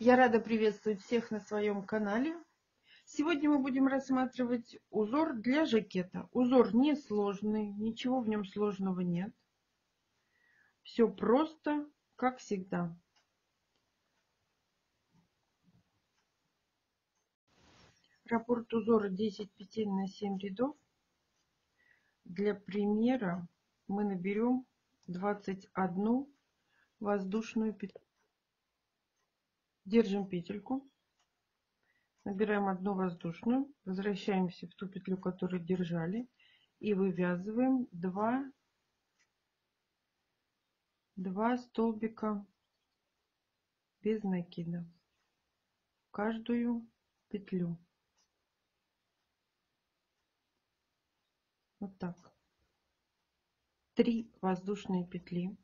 Я рада приветствовать всех на своем канале. Сегодня мы будем рассматривать узор для жакета. Узор несложный, ничего в нем сложного нет. Все просто, как всегда. Раппорт узора 10 петель на 7 рядов. Для примера мы наберем 21 воздушную петлю. Держим петельку. Набираем одну воздушную, возвращаемся в ту петлю, которую держали, и вывязываем 2 столбика без накида в каждую петлю. Вот так. 3 воздушные петли.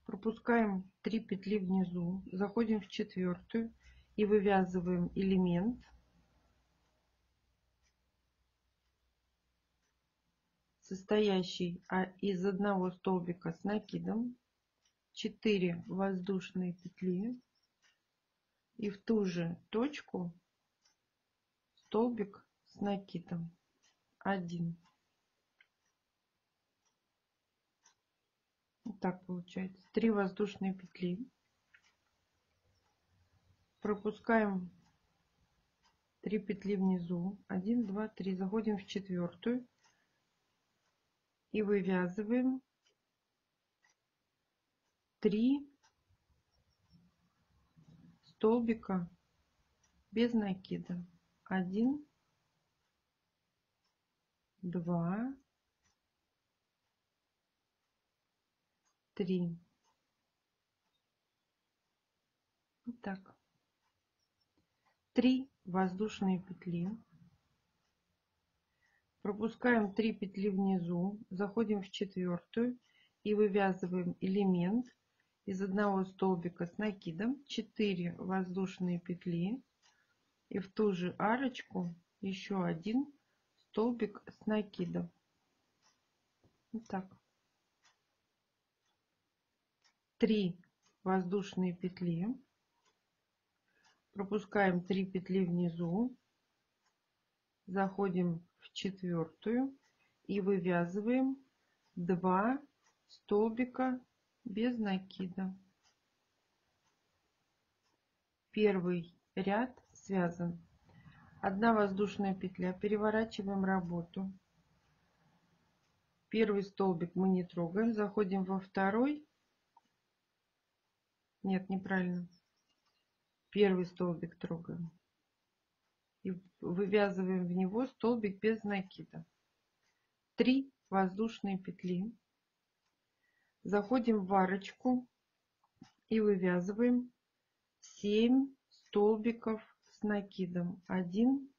Пропускаем 3 петли внизу, заходим в четвертую и вывязываем элемент, состоящий из одного столбика с накидом, 4 воздушные петли и в ту же точку столбик с накидом 1. Вот так получается. 3 воздушные петли. Пропускаем 3 петли внизу, 1, 2, 3, заходим в четвертую и вывязываем 3 столбика без накида. 1, 2, 3. Вот так. 3 воздушные петли. Пропускаем 3 петли внизу, заходим в четвертую и вывязываем элемент из одного столбика с накидом, 4 воздушные петли и в ту же арочку еще один столбик с накидом. Вот так. 3 воздушные петли. Пропускаем 3 петли внизу, заходим в четвертую и вывязываем 2 столбика без накида. Первый ряд связан. 1 воздушная петля. Переворачиваем работу. Первый столбик мы не трогаем. Заходим во второй. Нет, неправильно. Первый столбик трогаем. И вывязываем в него столбик без накида. 3 воздушные петли. Заходим в арочку и вывязываем 7 столбиков с накидом. 1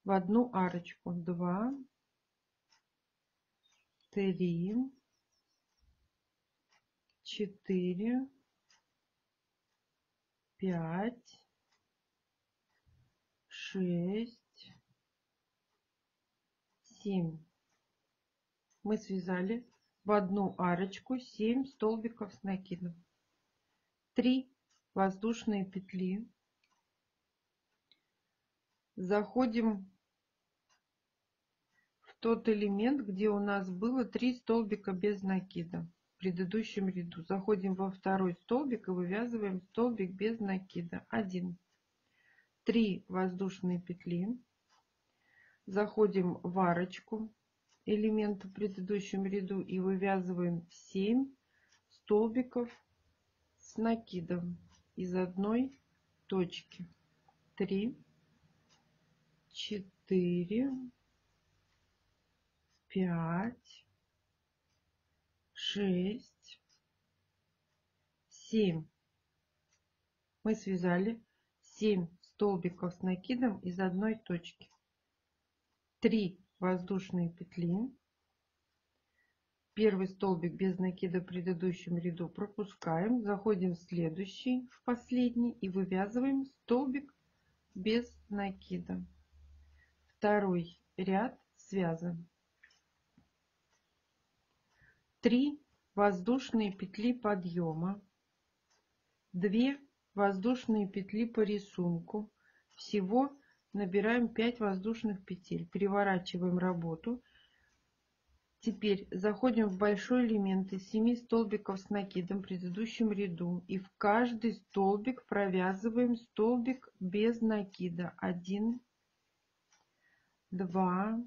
в одну арочку. 2, 3, 4, 5, 6, 7. Мы связали в одну арочку 7 столбиков с накидом. 3 воздушные петли. Заходим в тот элемент, где у нас было 3 столбика без накида в предыдущем ряду. Заходим во второй столбик и вывязываем столбик без накида. 1. 3 воздушные петли. Заходим в арочку элемента в предыдущем ряду и вывязываем 7 столбиков с накидом из одной точки. 3, 4, 5, 6, 7. Мы связали 7 столбиков с накидом из одной точки. 3 воздушные петли. Первый столбик без накида в предыдущем ряду пропускаем, заходим в следующий, в последний и вывязываем столбик без накида. Второй ряд связан. 3 воздушные петли подъема. 2 воздушные петли по рисунку. Всего набираем 5 воздушных петель. Переворачиваем работу. Теперь заходим в большой элемент из 7 столбиков с накидом в предыдущем ряду. И в каждый столбик провязываем столбик без накида. 1, 2,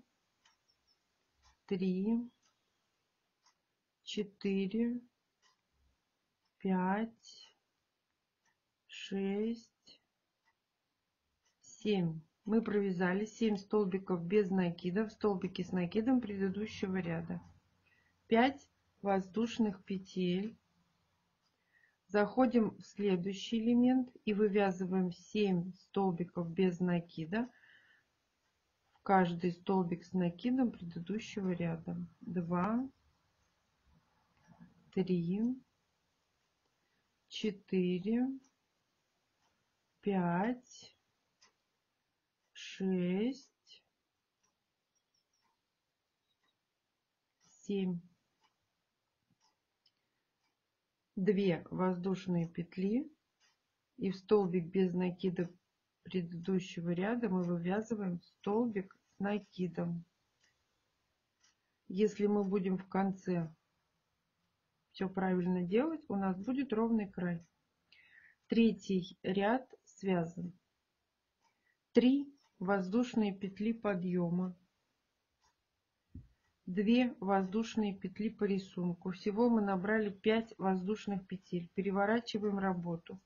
3, 4, 5, 6, 7. Мы провязали 7 столбиков без накида в столбике с накидом предыдущего ряда. 5 воздушных петель. Заходим в следующий элемент и вывязываем 7 столбиков без накида в каждый столбик с накидом предыдущего ряда. 2, 3, 4, 5, 6, 7. 2 воздушные петли, и в столбик без накида предыдущего ряда мы вывязываем столбик с накидом. Если мы будем в конце все правильно делать, у нас будет ровный край. Третий ряд связан. 3 воздушные петли подъема, 2 воздушные петли по рисунку. Всего мы набрали 5 воздушных петель. Переворачиваем работу.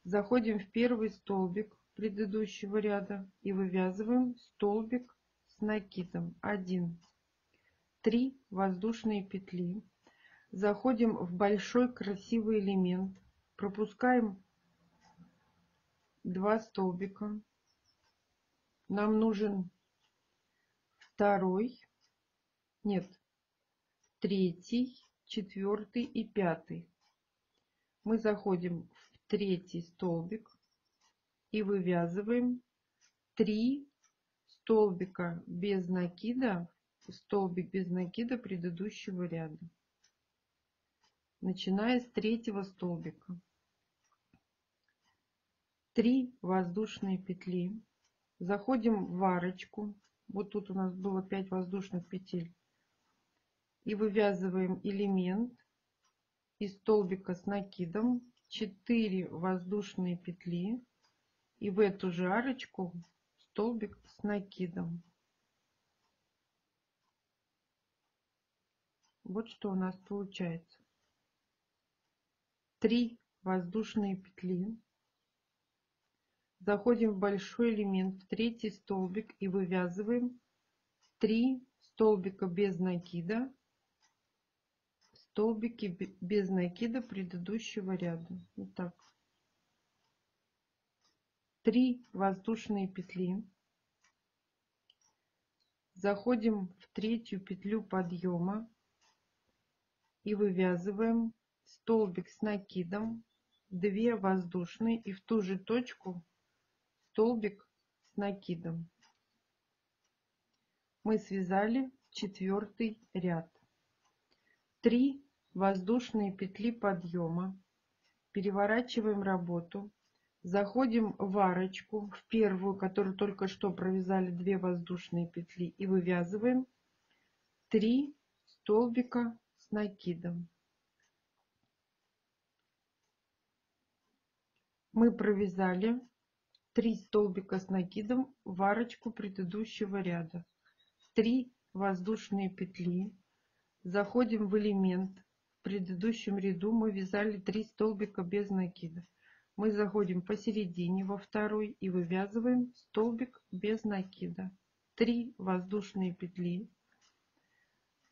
Заходим в первый столбик предыдущего ряда и вывязываем столбик с накидом. 1, 3 воздушные петли. Заходим в большой красивый элемент, пропускаем 2 столбика. Нам нужен второй, нет, третий, четвертый и пятый. Мы заходим в третий столбик и вывязываем 3 столбика без накида, столбик без накида предыдущего ряда, начиная с третьего столбика. 3 воздушные петли. Заходим в арочку. Вот тут у нас было 5 воздушных петель. И вывязываем элемент из столбика с накидом, 4 воздушные петли. И в эту же арочку столбик с накидом. Вот что у нас получается. 3 воздушные петли. Заходим в большой элемент, в третий столбик и вывязываем 3 столбика без накида, столбики без накида предыдущего ряда. Вот так. 3 воздушные петли. Заходим в третью петлю подъема и вывязываем столбик с накидом, 2 воздушные и в ту же точку столбик с накидом. Мы связали 4-й ряд. 3 воздушные петли подъема. Переворачиваем работу. Заходим в арочку, в первую, которую только что провязали 2 воздушные петли, и вывязываем 3 столбика с накидом. Мы провязали 3 столбика с накидом в арочку предыдущего ряда. 3 воздушные петли. Заходим в элемент. В предыдущем ряду мы вязали 3 столбика без накида. Мы заходим посередине во второй и вывязываем столбик без накида. 3 воздушные петли.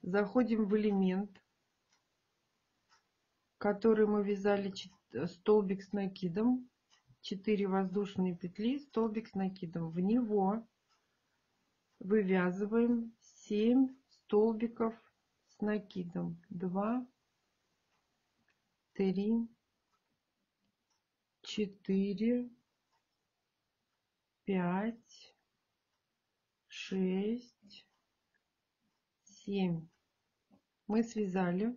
Заходим в элемент, который мы вязали столбик с накидом. 4 воздушные петли, столбик с накидом. В него вывязываем 7 столбиков с накидом. 2, 3, 4, 5, 6, 7. Мы связали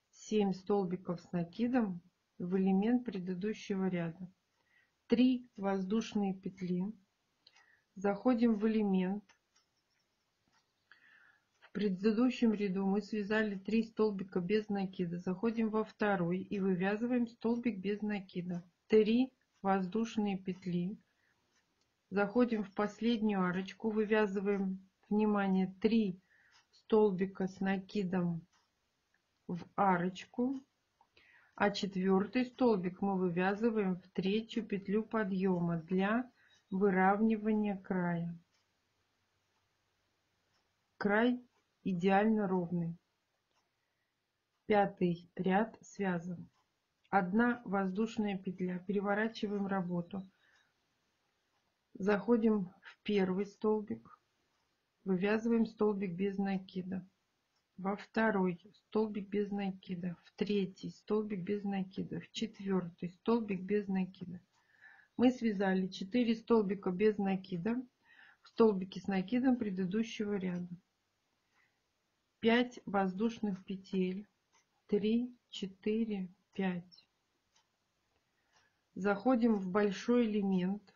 7 столбиков с накидом в элемент предыдущего ряда. 3 воздушные петли. Заходим в элемент. В предыдущем ряду мы связали 3 столбика без накида. Заходим во второй и вывязываем столбик без накида. 3 воздушные петли. Заходим в последнюю арочку, вывязываем, внимание, 3 столбика с накидом в арочку, а четвертый столбик мы вывязываем в третью петлю подъема для выравнивания края. Край идеально ровный. Пятый ряд связан. 1 воздушная петля. Переворачиваем работу. Заходим в первый столбик, вывязываем столбик без накида. Во второй столбик без накида. В третий столбик без накида. В четвертый столбик без накида. Мы связали 4 столбика без накида в столбике с накидом предыдущего ряда. 5 воздушных петель. 3, 4, 5. Заходим в большой элемент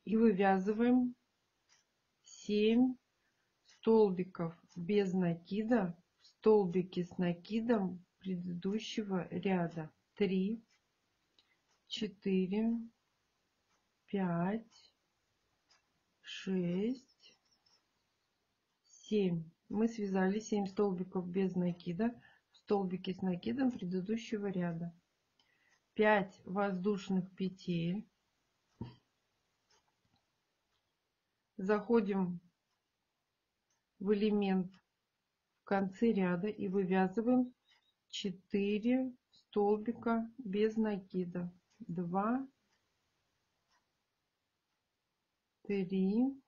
и вывязываем 7 столбиков без накида в столбике с накидом предыдущего ряда. 3, 4, 5, 6, 7. Мы связали 7 столбиков без накида в столбике с накидом предыдущего ряда. 5 воздушных петель. Заходим в элемент в конце ряда и вывязываем 4 столбика без накида. 2, 3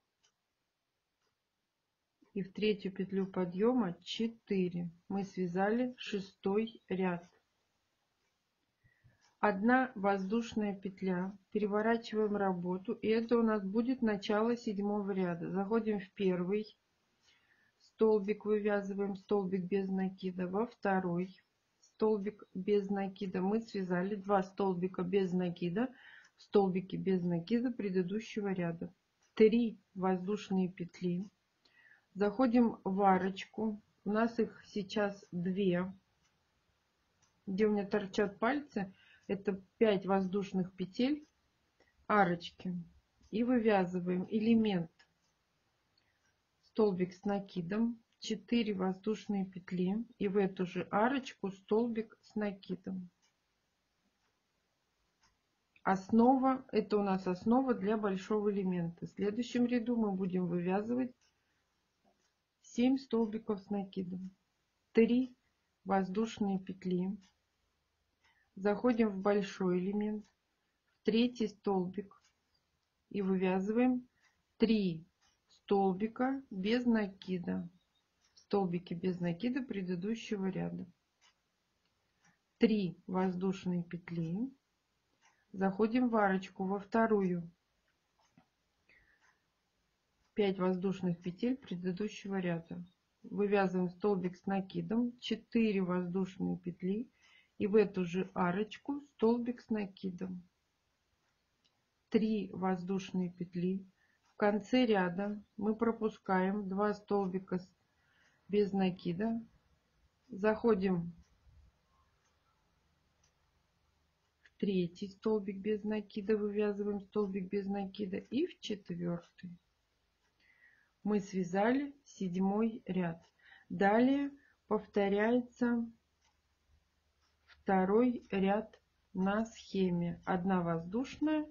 и в третью петлю подъема 4. Мы связали 6 ряд. 1 воздушная петля. Переворачиваем работу, и это у нас будет начало 7 ряда. Заходим в первый столбик, вывязываем столбик без накида. Во второй столбик без накида мы связали 2 столбика без накида в столбике без накида предыдущего ряда. 3 воздушные петли. Заходим в арочку. У нас их сейчас 2. Где у меня торчат пальцы, это 5 воздушных петель арочки. И вывязываем элемент столбик с накидом, 4 воздушные петли и в эту же арочку столбик с накидом. Основа, это у нас основа для большого элемента. В следующем ряду мы будем вывязывать 7 столбиков с накидом. 3 воздушные петли. Заходим в большой элемент, в третий столбик и вывязываем 3 столбика без накида. Столбики без накида предыдущего ряда. 3 воздушные петли. Заходим в арочку во вторую. 5 воздушных петель предыдущего ряда. Вывязываем столбик с накидом, 4 воздушные петли и в эту же арочку столбик с накидом. 3 воздушные петли. В конце ряда мы пропускаем 2 столбика без накида. Заходим в третий столбик без накида, вывязываем столбик без накида и в четвертый. Мы связали 7 ряд. Далее повторяется второй ряд на схеме. 1 воздушная.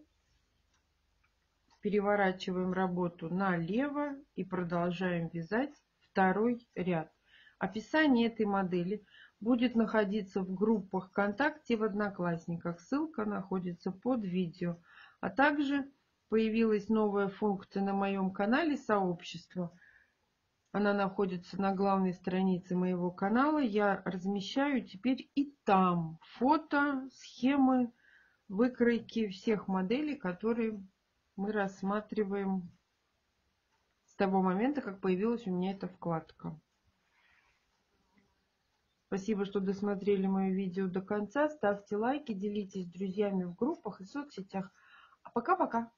Переворачиваем работу налево и продолжаем вязать второй ряд. Описание этой модели будет находиться в группах ВКонтакте в Одноклассниках. Ссылка находится под видео. А также появилась новая функция на моем канале сообщества. Она находится на главной странице моего канала. Я размещаю теперь и там фото, схемы, выкройки всех моделей, которые мы рассматриваем с того момента, как появилась у меня эта вкладка. Спасибо, что досмотрели мое видео до конца. Ставьте лайки, делитесь с друзьями в группах и соцсетях. А пока-пока!